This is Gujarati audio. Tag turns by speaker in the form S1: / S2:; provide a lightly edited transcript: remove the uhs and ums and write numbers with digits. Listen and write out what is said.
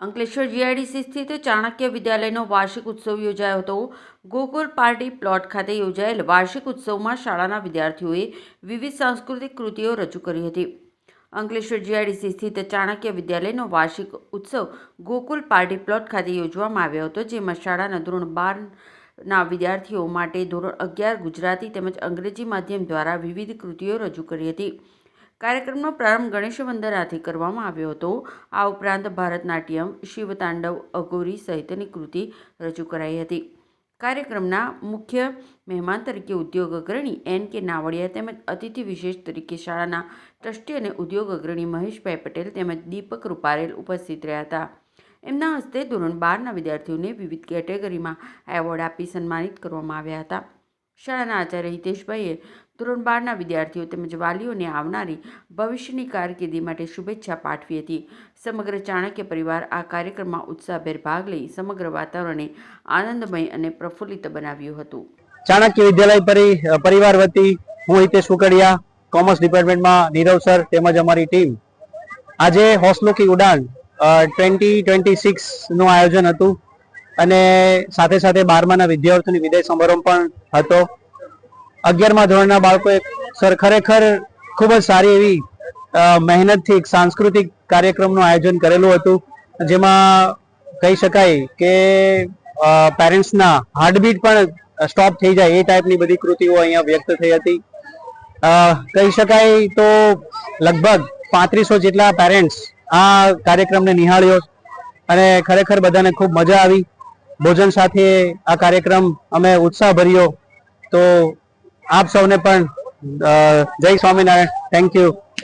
S1: અંકલેશ્વર જીઆઈડીસી સ્થિત ચાણક્ય વિદ્યાલયનો વાર્ષિક ઉત્સવ યોજાયો હતો। ગોકુલ પાર્ટી પ્લોટ ખાતે યોજાયેલ વાર્ષિક ઉત્સવમાં શાળાના વિદ્યાર્થીઓએ વિવિધ સાંસ્કૃતિક કૃતિઓ રજૂ કરી હતી। અંકલેશ્વર જીઆઈડીસી સ્થિત ચાણક્ય વિદ્યાલયનો વાર્ષિક ઉત્સવ ગોકુલ પાર્ટી પ્લોટ ખાતે યોજવામાં આવ્યો હતો, જેમાં શાળાના ધોરણ 12ના વિદ્યાર્થીઓ માટે ધોરણ 11 ગુજરાતી તેમજ અંગ્રેજી માધ્યમ દ્વારા વિવિધ કૃતિઓ રજૂ કરી હતી। કાર્યક્રમનો પ્રારંભ ગણેશ વંદનાથી કરવામાં આવ્યો હતો। આ ઉપરાંત ભારતનાટ્યમ, શિવતાંડવ, અઘોરી સહિતની કૃતિ રજૂ કરાઈ હતી। કાર્યક્રમના મુખ્ય મહેમાન તરીકે ઉદ્યોગ અગ્રણી N.K. નાવડિયા તેમજ અતિથિ વિશેષ તરીકે શાળાના ટ્રસ્ટી અને ઉદ્યોગ અગ્રણી મહેશભાઈ પટેલ તેમજ દીપક રૂપારેલ ઉપસ્થિત રહ્યા હતા। એમના હસ્તે ધોરણ 12ના વિદ્યાર્થીઓને વિવિધ કેટેગરીમાં એવોર્ડ આપી સન્માનિત કરવામાં આવ્યા હતા। શાળાના આચાર્ય હિતેશભાઈએ ધોરણ 12ના વિદ્યાર્થીઓ તેમજ વાલીઓને આવનારી ભવિષ્યની કારકિર્દી માટે શુભેચ્છા પાઠવી હતી। સમગ્ર ચાણક્ય પરિવાર આ કાર્યક્રમમાં ઉત્સાહભેર ભાગ લઈ સમગ્ર વાતાવરણને આનંદમય અને પ્રફુલ્લિત બનાવ્યું હતું।
S2: ચાણક્ય વિદ્યાલય પરિવાર વતી હું હિતેશ કુકડિયા, કોમર્સ ડિપાર્ટમેન્ટમાં નીરવ સર તેમજ અમારી ટીમ આજે હોસલો કી ઉડાન 2026 નું આયોજન હતું અને સાથે સાથે 12માના વિદ્યાર્થીઓની વિદાય સમારંભ પણ હતો। 11મા ધોરણના બાળકોએ સર ખરેખર ખૂબ જ સારી એવી મહેનતથી એક સાંસ્કૃતિક કાર્યક્રમનું આયોજન કરેલું હતું, જેમાં કહી શકાય કે પેરેન્ટ્સના હાર્ટબીટ પણ સ્ટોપ થઈ જાય એ ટાઈપની બધી કૃતિઓ અહીંયા વ્યક્ત થઈ હતી। કહી શકાય તો લગભગ 3500 જેટલા પેરેન્ટ્સ આ કાર્યક્રમને નિહાળ્યો અને ખરેખર બધાને ખૂબ મજા આવી। ભોજન સાથે આ કાર્યક્રમ અમે ઉત્સાહ ભર્યો। તો આપ સૌને પણ જય સ્વામિનારાયણ, થેન્ક યુ।